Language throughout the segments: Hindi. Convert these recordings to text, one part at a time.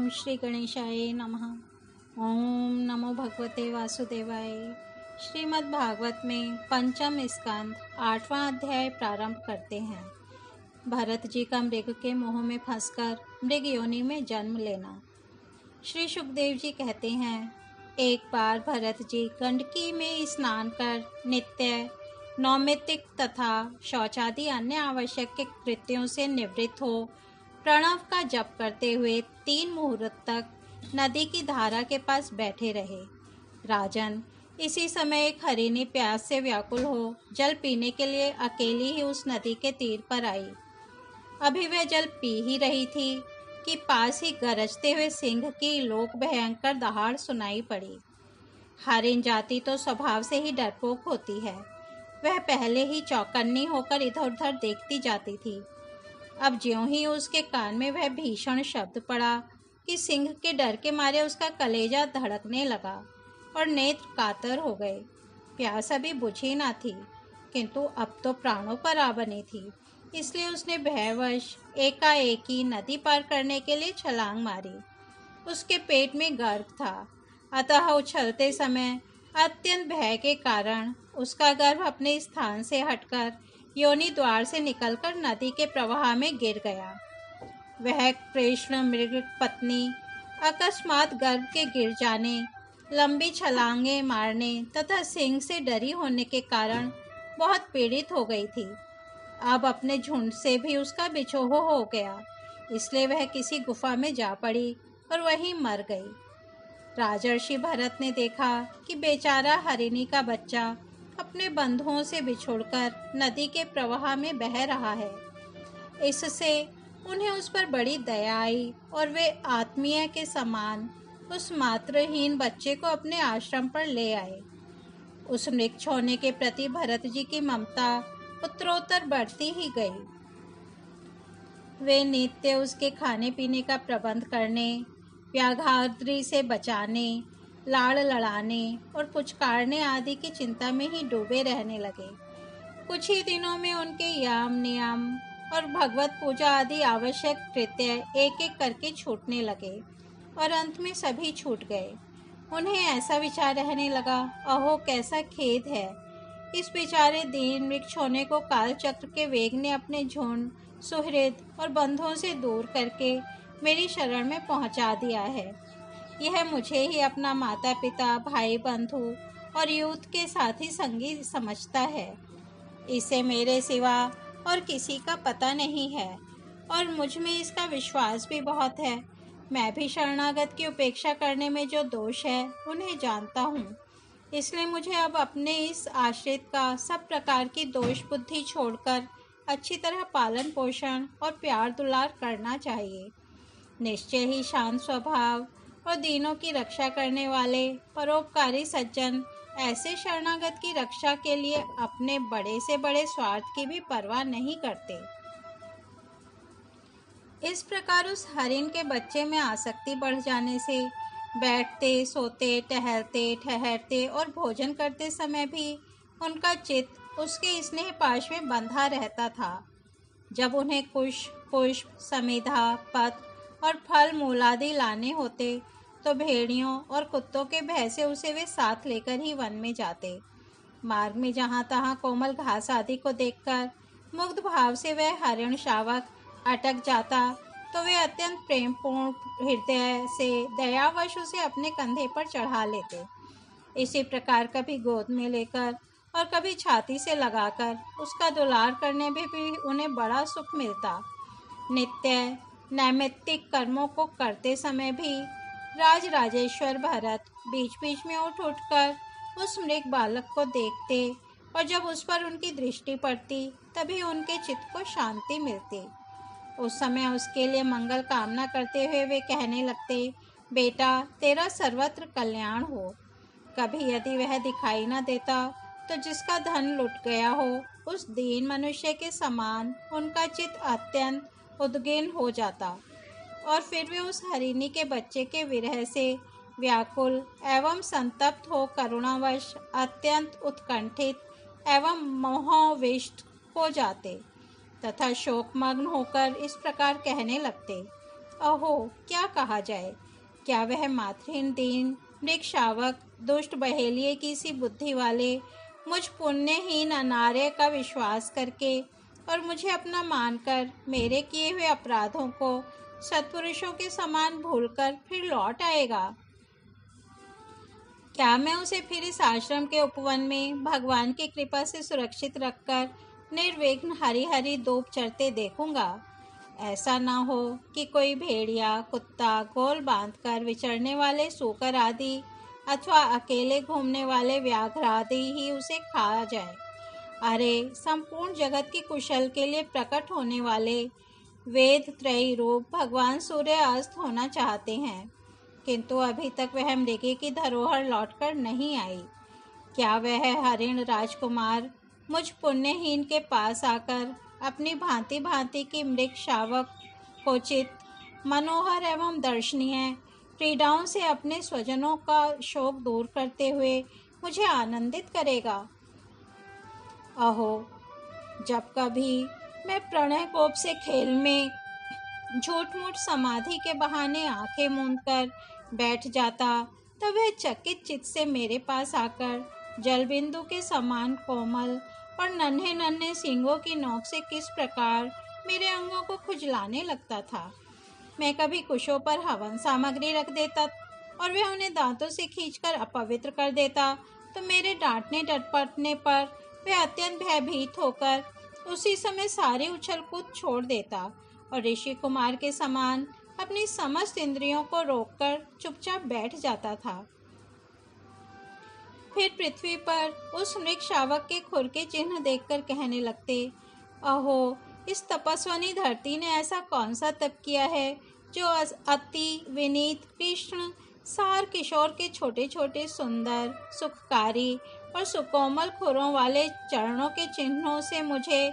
ओम श्री गणेशाय नमः। ओम नमो भगवते वासुदेवाय। श्रीमद् भागवत में पंचम स्कंद 8वां अध्याय प्रारंभ करते हैं। भरत जी का मृग के मोह में फंसकर मृग योनि में जन्म लेना। श्री सुखदेव जी कहते हैं, एक बार भरत जी गंडकी में स्नान कर नित्य नैमित्तिक तथा शौचादि अन्य आवश्यक के कृत्यों से निवृत्त हो प्रणव का जप करते हुए 3 मुहूर्त तक नदी की धारा के पास बैठे रहे। राजन, इसी समय एक हरिणी प्यास से व्याकुल हो जल पीने के लिए अकेली ही उस नदी के तीर पर आई। अभी वह जल पी ही रही थी कि पास ही गरजते हुए सिंह की लोक भयंकर दहाड़ सुनाई पड़ी। हरिण जाति तो स्वभाव से ही डरपोक होती है। वह पहले ही चौकन्नी होकर इधर उधर देखती जाती थी। अब ज्यों ही उसके कान में वह भीषण शब्द पड़ा कि सिंह के डर के मारे उसका कलेजा धड़कने लगा और नेत्र कातर हो गए। प्यास अभी बुझी ना थी, किंतु अब तो प्राणों पर आ बनी थी। इसलिए उसने भयवश एकाएकी नदी पार करने के लिए छलांग मारी। उसके पेट में गर्भ था, अतः उछलते समय अत्यंत भय के कारण उसका गर्भ अपने स्थान से हटकर योनि द्वार से निकलकर नदी के प्रवाह में गिर गया। वह कृष्ण मृग पत्नी अकस्मात गर्भ के गिर जाने, लंबी छलांगे मारने तथा सिंह से डरी होने के कारण बहुत पीड़ित हो गई थी। अब अपने झुंड से भी उसका बिछोह हो गया, इसलिए वह किसी गुफा में जा पड़ी और वहीं मर गई। राजर्षि भरत ने देखा कि बेचारा हरिणी का बच्चा अपने बंधुओं से बिछुड़कर नदी के प्रवाह में बह रहा है। इससे उन्हें उस पर बड़ी दया आई और वे आत्मीय के समान उस मातृहीन बच्चे को अपने आश्रम पर ले आए। उस मृग छोने के प्रति भरत जी की ममता उत्तरोत्तर बढ़ती ही गई। वे नित्य उसके खाने पीने का प्रबंध करने, व्याघ्रादि से बचाने, लाड़ लड़ाने और पुचकारने आदि की चिंता में ही डूबे रहने लगे। कुछ ही दिनों में उनके याम नियम और भगवत पूजा आदि आवश्यक कृत्य एक एक करके छूटने लगे और अंत में सभी छूट गए। उन्हें ऐसा विचार रहने लगा, अहो कैसा खेद है, इस बेचारे दीन मृग छोने को काल चक्र के वेग ने अपने झुंड, सुहृद और बंधुओं से दूर करके मेरी शरण में पहुंचा दिया है। यह मुझे ही अपना माता पिता, भाई बंधु और यूथ के साथी संगी समझता है। इसे मेरे सिवा और किसी का पता नहीं है और मुझ में इसका विश्वास भी बहुत है। मैं भी शरणागत की उपेक्षा करने में जो दोष है उन्हें जानता हूँ। इसलिए मुझे अब अपने इस आश्रित का सब प्रकार की दोष बुद्धि छोड़कर अच्छी तरह पालन पोषण और प्यार दुलार करना चाहिए। निश्चय ही शांत स्वभाव और दीनों की रक्षा करने वाले परोपकारी सज्जन ऐसे शरणागत की रक्षा के लिए अपने बड़े से बड़े स्वार्थ की भी परवाह नहीं करते। इस प्रकार उस हरिण के बच्चे में आसक्ति बढ़ जाने से बैठते, सोते, टहलते, ठहरते और भोजन करते समय भी उनका चित्त उसके स्नेह पाश में बंधा रहता था। जब उन्हें कुश, पुष्प, समिधा, पत्र और फल मूलादि लाने होते तो भेड़ियों और कुत्तों के भय से उसे वे साथ लेकर ही वन में जाते। मार्ग में जहाँ तहाँ कोमल घास आदि को देखकर मुग्ध भाव से वह हरिण शावक अटक जाता तो वे अत्यंत प्रेमपूर्ण हृदय से दयावश उसे अपने कंधे पर चढ़ा लेते। इसी प्रकार कभी गोद में लेकर और कभी छाती से लगाकर उसका दुलार करने में भी उन्हें बड़ा सुख मिलता। नित्य नैमित्तिक कर्मों को करते समय भी राजराजेश्वर भरत बीच बीच में उठ उठकर उस मृग बालक को देखते और जब उस पर उनकी दृष्टि पड़ती तभी उनके चित्त को शांति मिलती। उस समय उसके लिए मंगल कामना करते हुए वे कहने लगते, बेटा तेरा सर्वत्र कल्याण हो। कभी यदि वह दिखाई न देता तो जिसका धन लुट गया हो उस दीन मनुष्य के समान उनका चित्त अत्यंत उद्विग्न हो जाता और फिर वे उस हरिणी के बच्चे के विरह से व्याकुल एवं संतप्त हो करुणावश अत्यंत उत्कंठित एवं मोहाविष्ट हो जाते तथा शोकमग्न होकर इस प्रकार कहने लगते, अहो, क्या कहा जाए। क्या वह मातृहीन दीन मृग शावक दुष्ट बहेलिए की सी बुद्धि वाले मुझ पुण्यहीन अनार्य का विश्वास करके और मुझे अपना मानकर मेरे किए हुए अपराधों को सत्पुरुषों के समान भूलकर फिर लौट आएगा? क्या मैं उसे फिर इस आश्रम के उपवन में भगवान की कृपा से सुरक्षित रखकर निर्विघ्न हरी हरी धूप चढ़ते देखूंगा? ऐसा ना हो कि कोई भेड़िया कुत्ता गोल बांधकर विचरने वाले सूकर आदि अथवा अकेले घूमने वाले व्याघ्र आदि ही उसे खा जाए। अरे, संपूर्ण जगत की कुशल के लिए प्रकट होने वाले वेद त्रयी रूप भगवान सूर्य अस्त होना चाहते हैं, किंतु अभी तक वह मृगे की धरोहर लौटकर नहीं आई। क्या वह हरिण राजकुमार मुझ पुण्यहीन के पास आकर अपनी भांति भांति की मृग शावक कोचित मनोहर एवं दर्शनीय क्रीडाओं से अपने स्वजनों का शोक दूर करते हुए मुझे आनंदित करेगा? अहो, जब कभी मैं प्रणय कोप से खेल में झूठ मूठ समाधि के बहाने आंखें मूंद कर बैठ जाता, तब वह चकित चित्त से मेरे पास आकर जलबिंदु के समान कोमल और नन्हे नन्हे सींगों की नोक से किस प्रकार मेरे अंगों को खुजलाने लगता था। मैं कभी कुशों पर हवन सामग्री रख देता और वह उन्हें दांतों से खींचकर अपवित्र कर देता, तो मेरे डांटने डटपटने पर वह अत्यंत भयभीत होकर उसी समय सारी उछल कूद छोड़ देता और ऋषि कुमार के समान अपनी समस्त इंद्रियों को रोककर चुपचाप बैठ जाता था। फिर पृथ्वी पर उस मृग शावक के खुर के चिन्ह देखकर कहने लगते, अहो, इस तपस्वनी धरती ने ऐसा कौन सा तप किया है जो अति विनीत कृष्ण सार किशोर के छोटे छोटे सुंदर सुखकारी और सुकोमल खुरों वाले चरणों के चिन्हों से मुझे,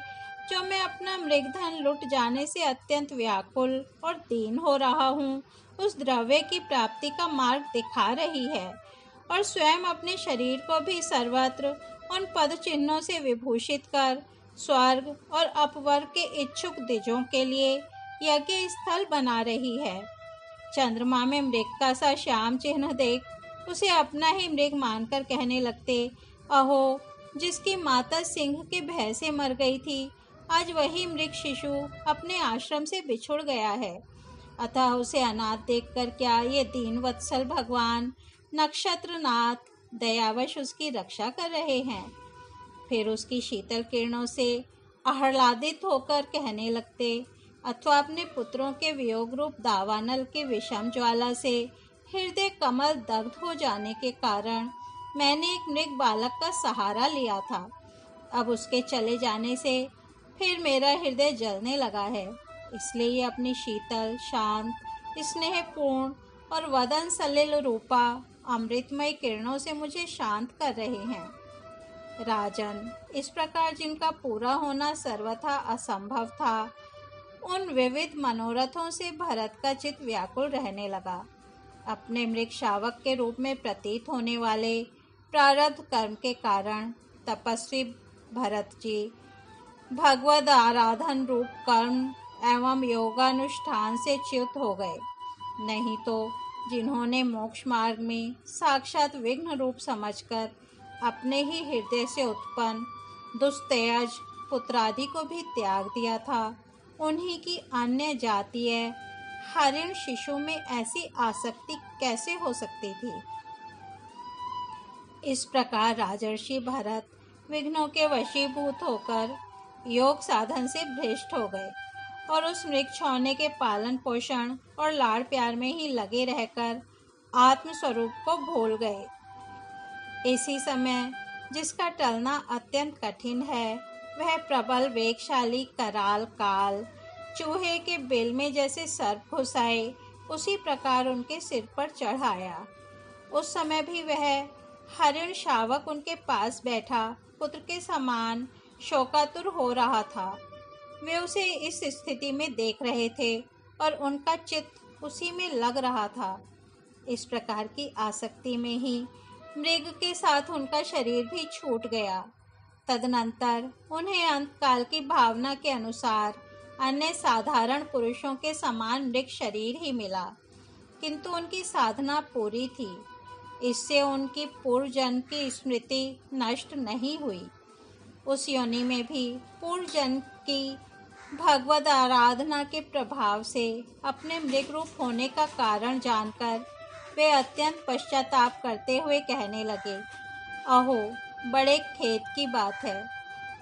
जो मैं अपना मृगधन लुट जाने से अत्यंत व्याकुल और दीन हो रहा हूँ, उस द्रव्य की प्राप्ति का मार्ग दिखा रही है और स्वयं अपने शरीर को भी सर्वत्र उन पद चिन्हों से विभूषित कर स्वर्ग और अपवर्ग के इच्छुक द्विजों के लिए यज्ञ स्थल बना रही है। चंद्रमा में मृग का सा श्याम चिन्ह देख उसे अपना ही मृग मानकर कहने लगते, अहो, जिसकी माता सिंह के भय से मर गई थी, आज वही मृग शिशु अपने आश्रम से बिछुड़ गया है। अतः उसे अनाथ देखकर क्या ये दीन वत्सल भगवान नक्षत्रनाथ दयावश उसकी रक्षा कर रहे हैं? फिर उसकी शीतल किरणों से आह्लादित होकर कहने लगते, अथवा अपने पुत्रों के वियोग रूप दावानल के विषम ज्वाला से हृदय कमल दग्ध हो जाने के कारण मैंने एक मृग बालक का सहारा लिया था। अब उसके चले जाने से फिर मेरा हृदय जलने लगा है, इसलिए ये अपनी शीतल शांत स्नेहपूर्ण और वदन सलिल रूपा अमृतमय किरणों से मुझे शांत कर रहे हैं। राजन, इस प्रकार जिनका पूरा होना सर्वथा असंभव था, उन विविध मनोरथों से भरत का चित्त व्याकुल रहने लगा। अपने मृग शावक के रूप में प्रतीत होने वाले प्रारब्ध कर्म के कारण तपस्वी भरत जी भगवद आराधन रूप कर्म एवं योगानुष्ठान से च्युत हो गए। नहीं तो जिन्होंने मोक्ष मार्ग में साक्षात विघ्न रूप समझकर अपने ही हृदय से उत्पन्न दुस्तेज पुत्रादि को भी त्याग दिया था, उन्हीं की अन्य जातीय हरिण शिशु में ऐसी आसक्ति कैसे हो सकती थी? इस प्रकार राजर्षि भरत विघ्नों के वशीभूत होकर योग साधन से भ्रष्ट हो गए और उस मृग छौने के पालन पोषण और लाड़ प्यार में ही लगे रहकर आत्मस्वरूप को भूल गए। इसी समय जिसका टलना अत्यंत कठिन है, वह प्रबल वेगशाली कराल काल चूहे के बिल में जैसे सर्प घुस आए, उसी प्रकार उनके सिर पर चढ़ आया। उस समय भी वह हरिण शावक उनके पास बैठा पुत्र के समान शोकातुर हो रहा था। वे उसे इस स्थिति में देख रहे थे और उनका चित्त उसी में लग रहा था। इस प्रकार की आसक्ति में ही मृग के साथ उनका शरीर भी छूट गया। तदनंतर उन्हें अंतकाल की भावना के अनुसार अन्य साधारण पुरुषों के समान मृग शरीर ही मिला, किंतु उनकी साधना पूरी थी। इससे उनकी पूर्व जन्म की स्मृति नष्ट नहीं हुई। उस योनि में भी पूर्व जन्म की भगवद आराधना के प्रभाव से अपने मृग रूप होने का कारण जानकर वे अत्यंत पश्चाताप करते हुए कहने लगे, अहो, बड़े खेद की बात है,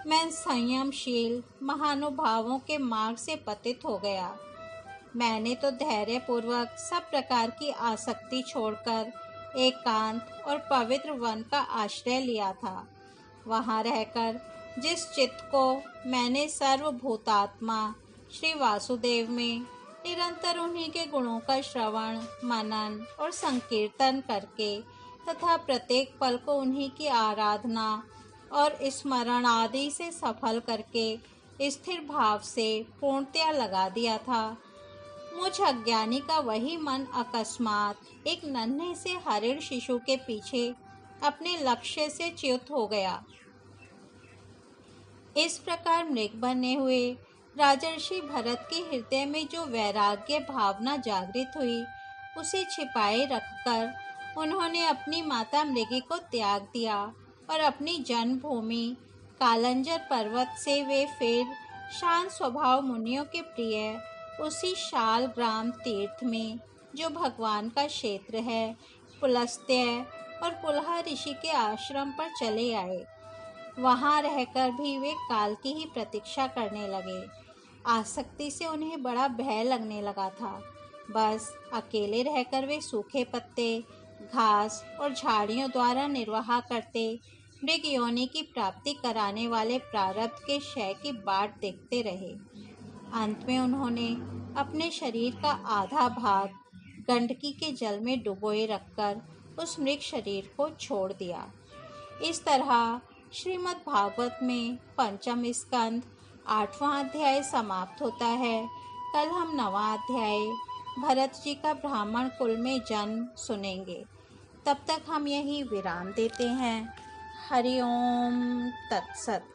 मैं संयमशील महानुभावों के मार्ग से पतित हो गया। मैंने तो धैर्यपूर्वक सब प्रकार की आसक्ति छोड़कर एकांत और पवित्र वन का आश्रय लिया था। वहाँ रहकर जिस चित्त को मैंने सर्वभूतात्मा श्री वासुदेव में निरंतर उन्हीं के गुणों का श्रवण, मनन और संकीर्तन करके तथा प्रत्येक पल को उन्हीं की आराधना और स्मरण आदि से सफल करके स्थिर भाव से पूर्णतया लगा दिया था, मुझ अज्ञानी का वही मन अकस्मात एक नन्हे से हरिण शिशु के पीछे अपने लक्ष्य से च्युत हो गया। इस प्रकार मृग बने हुए राजर्षि भरत के हृदय में जो वैराग्य भावना जागृत हुई, उसे छिपाए रखकर उन्होंने अपनी माता मृगी को त्याग दिया और अपनी जन्मभूमि कालंजर पर्वत से वे फिर शांत स्वभाव मुनियों के प्रिय उसी शाल ग्राम तीर्थ में, जो भगवान का क्षेत्र है, पुलस्त्य और पुलह ऋषि के आश्रम पर चले आए। वहाँ रहकर भी वे काल की ही प्रतीक्षा करने लगे। आसक्ति से उन्हें बड़ा भय लगने लगा था। बस अकेले रहकर वे सूखे पत्ते, घास और झाड़ियों द्वारा निर्वाह करते मृग योनि की प्राप्ति कराने वाले प्रारब्ध के क्षय की बाट देखते रहे। अंत में उन्होंने अपने शरीर का आधा भाग गंडकी के जल में डुबोए रखकर उस मृग शरीर को छोड़ दिया। इस तरह श्रीमद् भागवत में पंचम स्कंद 8वां अध्याय समाप्त होता है। कल हम 9वां अध्याय भरत जी का ब्राह्मण कुल में जन्म सुनेंगे। तब तक हम यही विराम देते हैं। हरि ओम तत्सत।